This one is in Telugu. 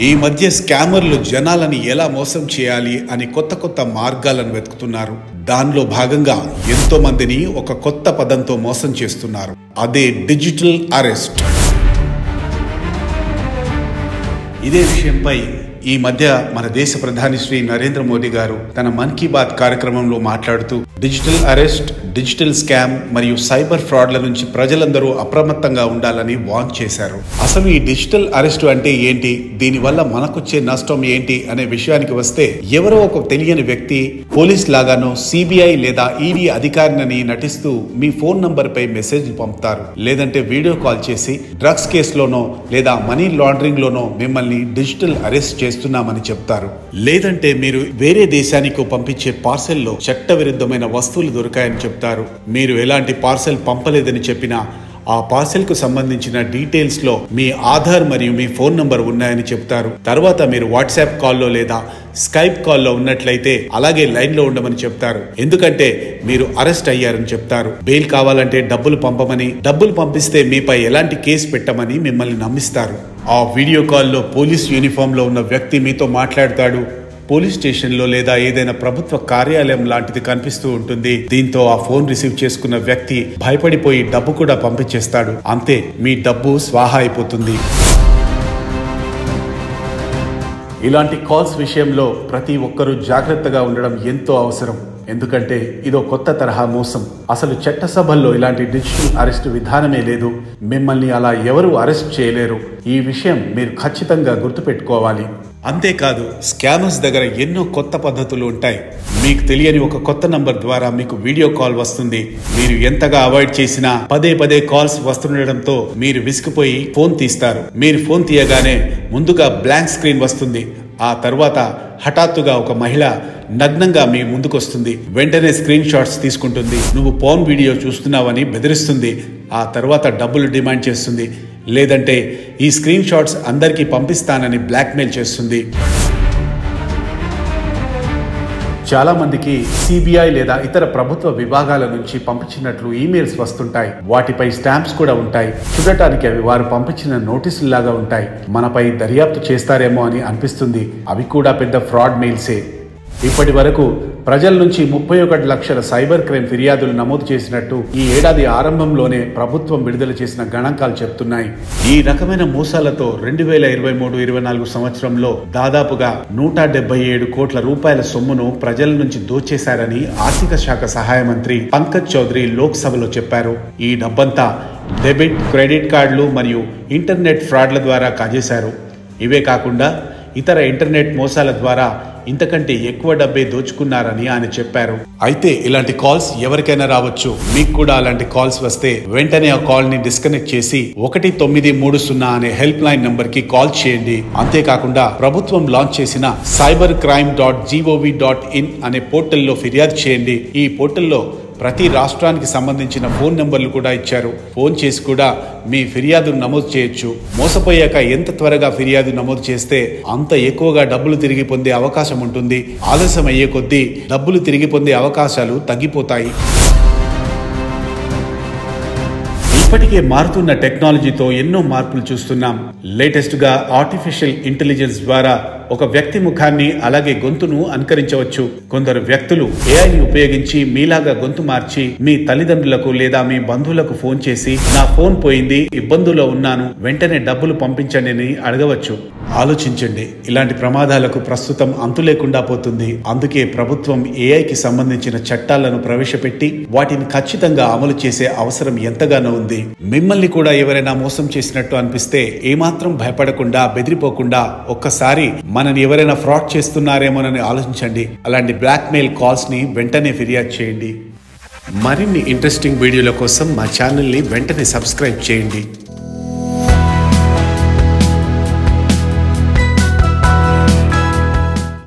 ఈ మధ్య స్కామర్లు జనాలని ఎలా మోసం చేయాలి అని కొత్త మార్గాలను వెతుకుతున్నారు. దానిలో భాగంగా ఎంతో మందిని ఒక కొత్త పదంతో మోసం చేస్తున్నారు. అదే డిజిటల్ అరెస్ట్. ఇదే విషయంపై ఈ మధ్య మన దేశ ప్రధాని శ్రీ నరేంద్ర మోదీ గారు తన మన్ కీ బాత్ కార్యక్రమంలో మాట్లాడుతూ డిజిటల్ అరెస్ట్, డిజిటల్ స్కామ్ మరియు సైబర్ ఫ్రాడ్ల నుంచి ప్రజలందరూ అప్రమత్తంగా ఉండాలని వార్న్ చేశారు. అసలు ఈ డిజిటల్ అరెస్ట్ అంటే ఏంటి, దీనివల్ల మనకొచ్చే నష్టం ఏంటి అనే విషయానికి వస్తే, ఎవరో ఒక తెలియని వ్యక్తి పోలీస్ లాగానో సిబిఐ లేదా ఈడీ అధికారిని నటిస్తూ మీ ఫోన్ నంబర్ పై మెసేజ్ పంపుతారు. లేదంటే వీడియో కాల్ చేసి డ్రగ్స్ కేసులోనో లేదా మనీ లాండరింగ్ లోనో మిమ్మల్ని డిజిటల్ అరెస్ట్ చేస్తున్నామని చెప్తారు. లేదంటే మీరు వేరే దేశానికి పంపించే పార్సెల్లో చట్టవిరుద్ధమైన వస్తువులు దొరికాయని చెప్తారు. మీరు ఎలాంటి పార్సెల్ పంపలేదని చెప్పినా ఆ పార్సెల్ కు సంబంధించిన డీటెయిల్స్ లో మీ ఆధార్ మరియు మీ ఫోన్ నంబర్ ఉన్నాయని చెప్తారు. తర్వాత మీరు వాట్సాప్ కాల్లో లేదా స్కైప్ కాల్లో ఉన్నట్లయితే అలాగే లైన్ లో ఉండమని చెప్తారు. ఎందుకంటే మీరు అరెస్ట్ అయ్యారని చెప్తారు. బెయిల్ కావాలంటే డబ్బులు పంపమని, డబ్బులు పంపిస్తే మీపై ఎలాంటి కేసు పెట్టమని మిమ్మల్ని నమ్మిస్తారు. ఆ వీడియో కాల్లో పోలీస్ యూనిఫామ్ లో ఉన్న వ్యక్తి మీతో మాట్లాడతాడు. పోలీస్ స్టేషన్లో లేదా ఏదైనా ప్రభుత్వ కార్యాలయం లాంటిది కనిపిస్తూ ఉంటుంది. దీంతో ఆ ఫోన్ రిసీవ్ చేసుకున్న వ్యక్తి భయపడిపోయి డబ్బు కూడా పంపించేస్తాడు. అంతే, మీ డబ్బు స్వాహా అయిపోతుంది. ఇలాంటి కాల్స్ విషయంలో ప్రతి ఒక్కరూ జాగ్రత్తగా ఉండడం ఎంతో అవసరం. ఎందుకంటే ఇదో కొత్త తరహా మోసం. అసలు చట్టసభల్లో ఇలాంటి డిజిటల్ అరెస్ట్ విధానమే లేదు. మిమ్మల్ని అలా ఎవరు అరెస్ట్ చేయలేరు. ఈ విషయం మీరు ఖచ్చితంగా గుర్తుపెట్టుకోవాలి. అంతేకాదు, స్కామర్స్ దగ్గర ఎన్నో కొత్త పద్ధతులు ఉంటాయి. మీకు తెలియని ఒక కొత్త నంబర్ ద్వారా మీకు వీడియో కాల్ వస్తుంది. మీరు ఎంతగా అవాయిడ్ చేసినా పదే కాల్స్ వస్తుండటంతో మీరు విసిగిపోయి ఫోన్ తీస్తారు. మీరు ఫోన్ తీయగానే ముందుగా బ్లాంక్ స్క్రీన్ వస్తుంది. ఆ తర్వాత హఠాత్తుగా ఒక మహిళ నగ్నంగా మీ ముందుకొస్తుంది. వెంటనే స్క్రీన్ షాట్స్ తీసుకుంటుంది. నువ్వు ఫోన్ వీడియో చూస్తున్నావని బెదిరిస్తుంది. ఆ తర్వాత డబ్బులు డిమాండ్ చేస్తుంది. లేదంటే ఈ స్క్రీన్ షాట్స్ అందరికీ పంపిస్తానని బ్లాక్మెయిల్ చేస్తుంది. చాలా మందికి సిబిఐ లేదా ఇతర ప్రభుత్వ విభాగాల నుంచి పంపించినట్లు ఈమెయిల్స్ వస్తుంటాయి. వాటిపై స్టాంప్స్ కూడా ఉంటాయి. చూడటానికి అవి వారు పంపించిన నోటీసుల్లాగా ఉంటాయి. మనపై దర్యాప్తు చేస్తారేమో అని అనిపిస్తుంది. అవి కూడా పెద్ద ఫ్రాడ్ మెయిల్సే. ఇప్పటి వరకు ప్రజల నుంచి 31 లక్షల సైబర్ క్రైమ్ ఫిర్యాదులు నమోదు చేసినట్టు ఈ ఏడాది ఆరంభంలోనే ప్రభుత్వం విడుదల చేసిన గణాంకాలు చెప్తున్నాయి. ఈ రకమైన మోసాలతో 2023-24 సంవత్సరంలో దాదాపుగా 177 కోట్ల రూపాయల సొమ్మును ప్రజల నుంచి దోచేశారని ఆర్థిక శాఖ సహాయ మంత్రి పంకజ్ చౌదరి లోక్సభలో చెప్పారు. ఈ డబ్బంతా డెబిట్, క్రెడిట్ కార్డులు మరియు ఇంటర్నెట్ ఫ్రాడ్ల ద్వారా కాజేశారు. ఇవే కాకుండా ఇతర ఇంటర్నెట్ మోసాల ద్వారా ఇంతకంటే ఎక్కువ డబ్బే దోచుకున్నారని ఆయన చెప్పారు. అయితే ఇలాంటి కాల్స్ ఎవరికైనా రావచ్చు. మీకు కూడా అలాంటి కాల్స్ వస్తే వెంటనే ఆ కాల్ ని డిస్కనెక్ట్ చేసి 1930 అనే హెల్ప్ లైన్ నంబర్ కి కాల్ చేయండి. అంతేకాకుండా ప్రభుత్వం లాంచ్ చేసిన cybercrime.gov.in అనే పోర్టల్లో ఫిర్యాదు చేయండి. ఈ పోర్టల్లో ప్రతి రాష్ట్రానికి సంబంధించిన ఫోన్ నెంబర్లు కూడా ఇచ్చారు. ఫోన్ చేసి కూడా మీ ఫిర్యాదును నమోదు చేయొచ్చు. మోసపోయాక ఎంత త్వరగా ఫిర్యాదు నమోదు చేస్తే అంత ఎక్కువగా డబ్బులు తిరిగి పొందే అవకాశం ఉంటుంది. ఆలస్యం అయ్యే కొద్దీ డబ్బులు తిరిగి పొందే అవకాశాలు తగ్గిపోతాయి. ఇప్పటికే మారుతున్న టెక్నాలజీతో ఎన్నో మార్పులు చూస్తున్నాం. లేటెస్ట్ గా ఆర్టిఫిషియల్ ఇంటెలిజెన్స్ ద్వారా ఒక వ్యక్తి ముఖాన్ని అలాగే గొంతును అనుకరించవచ్చు. కొందరు వ్యక్తులు ఏఐని ఉపయోగించి మీలాగా గొంతు మార్చి మీ తల్లిదండ్రులకు లేదా మీ బంధువులకు ఫోన్ చేసి నా ఫోన్ పోయింది, ఇబ్బందుల్లో ఉన్నాను, వెంటనే డబ్బులు పంపించండి అని అడగవచ్చు. ఆలోచించండి, ఇలాంటి ప్రమాదాలకు ప్రస్తుతం అంతు లేకుండా పోతుంది. అందుకే ప్రభుత్వం ఏఐకి సంబంధించిన చట్టాలను ప్రవేశపెట్టి వాటిని ఖచ్చితంగా అమలు చేసే అవసరం ఎంతగానో ఉంది. మిమ్మల్ని కూడా ఎవరైనా మోసం చేసినట్టు అనిపిస్తే ఏమాత్రం భయపడకుండా, బెదిరిపోకుండా ఒక్కసారి మనని ఎవరైనా ఫ్రాడ్ చేస్తున్నారేమోనని ఆలోచించండి. అలాంటి బ్లాక్మెయిల్ కాల్స్ ని వెంటనే ఫిర్యాదు చేయండి. మరిన్ని ఇంట్రెస్టింగ్ వీడియోల కోసం మా ఛానల్ ని వెంటనే సబ్స్క్రైబ్ చేయండి.